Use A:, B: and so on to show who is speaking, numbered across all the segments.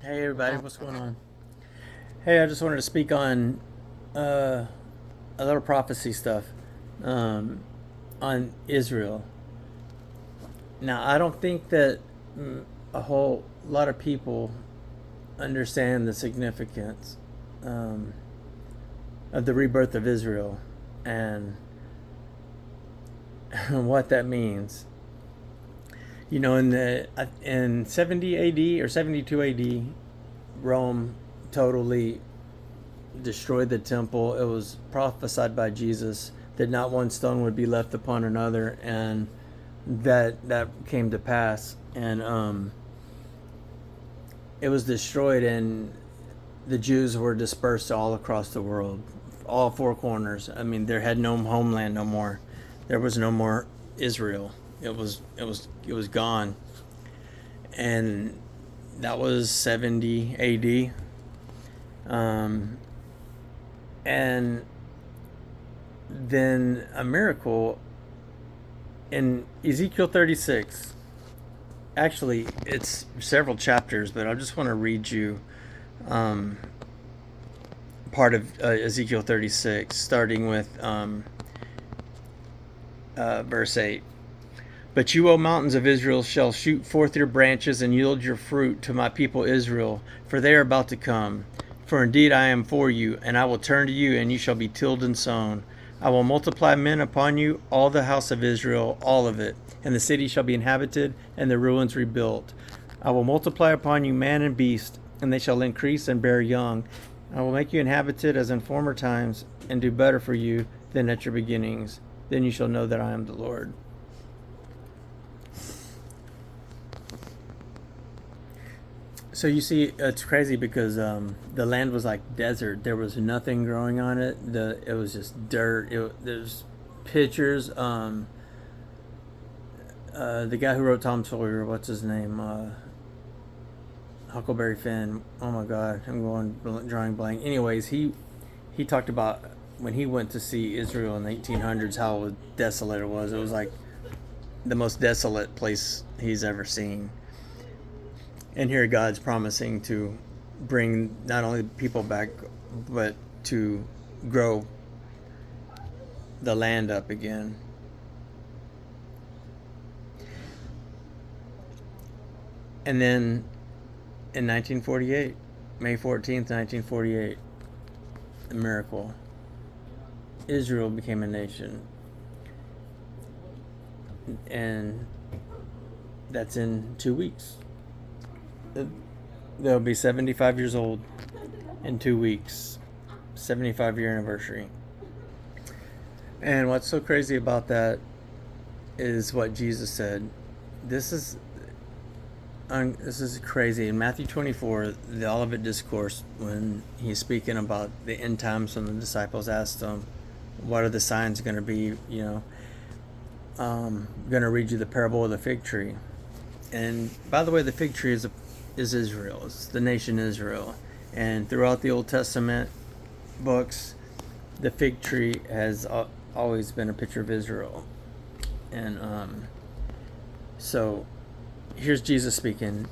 A: Hey everybody, what's going on? Hey, I just wanted to speak on uh, a little prophecy stuff um, on Israel. Now, I don't think that a whole lot of people understand the significance um, of the rebirth of Israel and what that means. You know, in 70 AD or 72 AD, Rome totally destroyed the temple. It was prophesied by Jesus that not one stone would be left upon another, and that came to pass. And it was destroyed, and the Jews were dispersed all across the world, all four corners. I mean, there had no homeland no more. There was no more Israel. It was gone, and that was 70 A.D. And then a miracle in Ezekiel 36. Actually, it's several chapters, but I just want to read you um, part of Ezekiel 36, starting with verse 8. But you, O mountains of Israel, shall shoot forth your branches and yield your fruit to my people Israel, for they are about to come. For indeed I am for you, and I will turn to you, and you shall be tilled and sown. I will multiply men upon you, all the house of Israel, all of it, and the city shall be inhabited, and the ruins rebuilt. I will multiply upon you man and beast, and they shall increase and bear young. I will make you inhabited as in former times, and do better for you than at your beginnings. Then you shall know that I am the Lord. So you see, it's crazy because the land was like desert. There was nothing growing on it. It was just dirt. There's pictures. The guy who wrote Tom Sawyer, what's his name? Huckleberry Finn. Oh my God, I'm going drawing blank. Anyways, he talked about when he went to see Israel in the 1800s, how desolate it was. It was like the most desolate place he's ever seen. And here God's promising to bring not only people back, but to grow the land up again. And then in 1948, May 14th, 1948, a miracle. Israel became a nation. And that's in 2 weeks. They'll be 75 years old in 2 weeks. 75-year anniversary. And what's so crazy about that is what Jesus said. This is crazy. In Matthew 24, the Olivet Discourse, when he's speaking about the end times, when the disciples asked him, what are the signs going to be, going to read you the parable of the fig tree. And by the way, the fig tree is Israel. It's the nation Israel. And throughout the Old Testament books, the fig tree has always been a picture of Israel. And so here's Jesus speaking.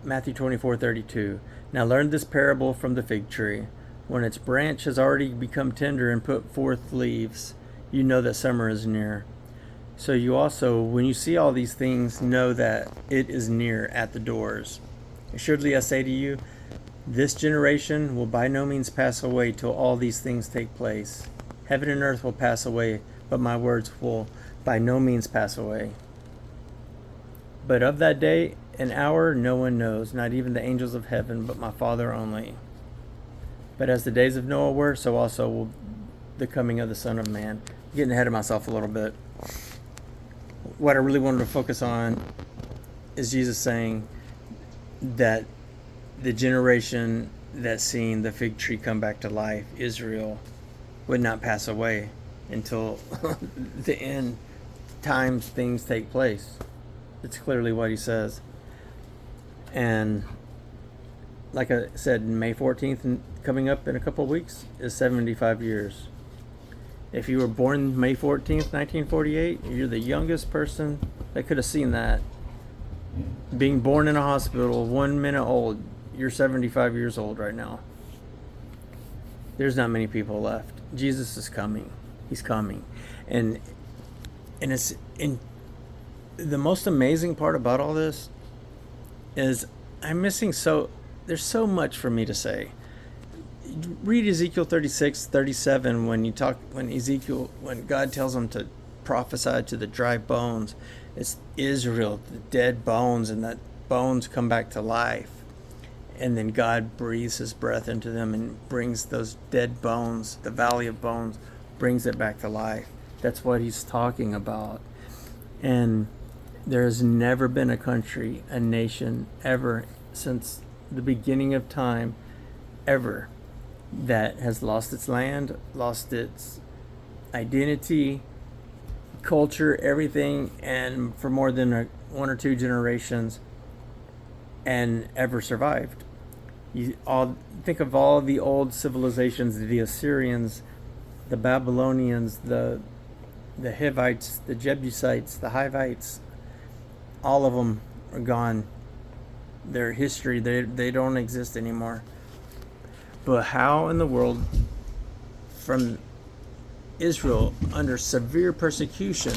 A: Matthew 24:32. Now learn this parable from the fig tree. When its branch has already become tender and put forth leaves, you know that summer is near. So you also, when you see all these things, know that it is near at the doors. Assuredly I say to you, this generation will by no means pass away till all these things take place. Heaven and earth will pass away, but my words will by no means pass away. But of that day and hour no one knows, not even the angels of heaven, but my Father only. But as the days of Noah were, so also will the coming of the Son of Man. I'm getting ahead of myself a little bit. What I really wanted to focus on is Jesus saying that the generation that seen the fig tree come back to life, Israel, would not pass away until the end times things take place. It's clearly what he says. And like I said, May 14th, coming up in a couple of weeks, is 75 years. If you were born May 14th, 1948, you're the youngest person that could have seen that. Being born in a hospital, 1 minute old, you're 75 years old right now. There's not many people left. Jesus is coming. He's coming. And it's in the most amazing part about all this is there's so much for me to say. Read Ezekiel 36, 37 when God tells him to prophesy to the dry bones. It's Israel, the dead bones, and that bones come back to life. And then God breathes his breath into them and brings those dead bones, the valley of bones, brings it back to life. That's what he's talking about. And there has never been a country, a nation, ever, since the beginning of time, ever, that has lost its land, lost its identity, culture, everything, and for more than one or two generations, and ever survived. Think of all the old civilizations: the Assyrians, the Babylonians, the Hivites, the Jebusites, the Hivites. All of them are gone. Their history, they don't exist anymore. But how in the world, from Israel under severe persecution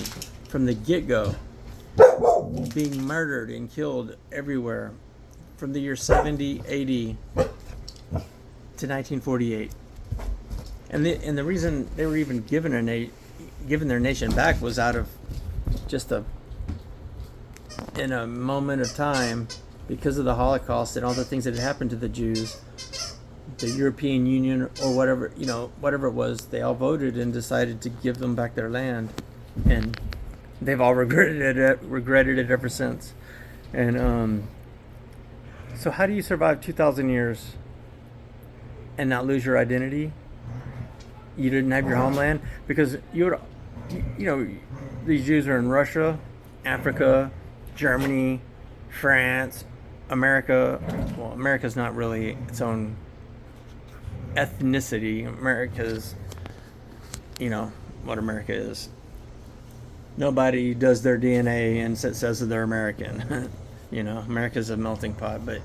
A: from the get-go, being murdered and killed everywhere from the year 70 AD to 1948, and the reason they were even given their nation back was out of just in a moment of time, because of the Holocaust and all the things that had happened to the Jews. The European Union, or whatever it was, they all voted and decided to give them back their land, and they've all regretted it ever since. And so how do you survive 2,000 years and not lose your identity? You didn't have your homeland, because these Jews are in Russia, Africa, Germany, France, America. Well, America's not really its own ethnicity. America's, what America is. Nobody does their DNA and says that they're American. America's a melting pot, but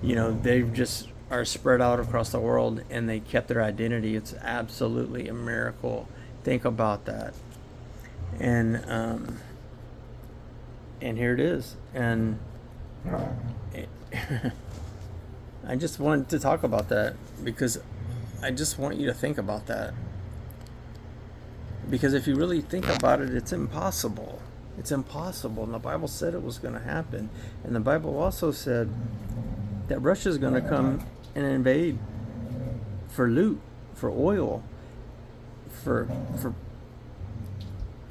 A: they just are spread out across the world, and they kept their identity. It's absolutely a miracle. Think about that. And here it is. And I just wanted to talk about that, because I just want you to think about that. Because if you really think about it, it's impossible. It's impossible. And the Bible said it was going to happen. And the Bible also said that Russia's going to come and invade for loot, for oil, for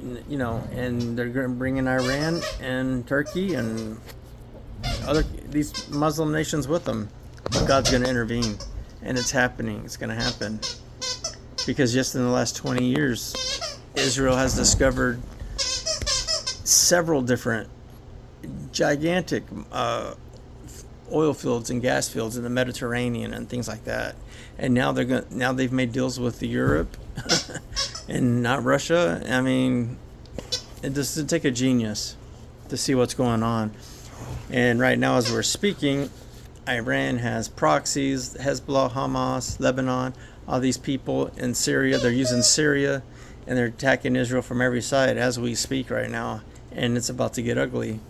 A: and they're going to bring in Iran and Turkey and these Muslim nations with them. But God's going to intervene. And it's happening. It's going to happen. Because just in the last 20 years, Israel has discovered several different gigantic oil fields and gas fields in the Mediterranean and things like that. And now they've made deals with Europe and not Russia. I mean, it doesn't take a genius to see what's going on. And right now, as we're speaking, Iran has proxies, Hezbollah, Hamas, Lebanon, all these people in Syria. They're using Syria, and they're attacking Israel from every side as we speak right now. And it's about to get ugly.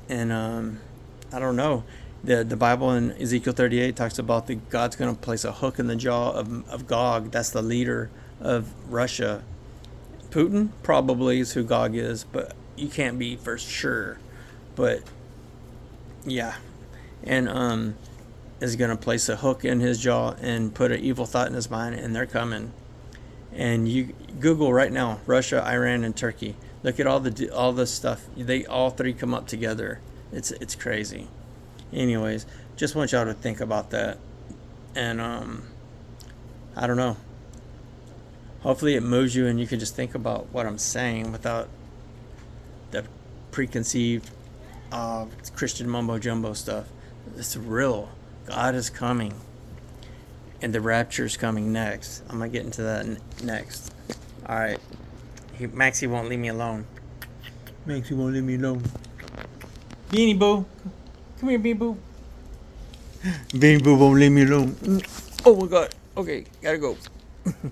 A: And I don't know. The Bible in Ezekiel 38 talks about God's going to place a hook in the jaw of Gog. That's the leader of Russia. Putin probably is who Gog is, but you can't be for sure. But yeah. And is going to place a hook in his jaw and put an evil thought in his mind, and they're coming. And you Google right now, Russia, Iran, and Turkey. Look at all the stuff. They all three come up together. It's crazy. Anyways, just want y'all to think about that. And I don't know. Hopefully it moves you and you can just think about what I'm saying without the preconceived Christian mumbo jumbo stuff. It's real. God is coming. And the rapture is coming next. I'm going to get into that next. Alright. Maxie won't leave me alone. Maxie won't leave me alone. Beanie Boo. Come here, Beanie Boo. Bean Boo won't leave me alone. Oh my god. Okay, gotta go.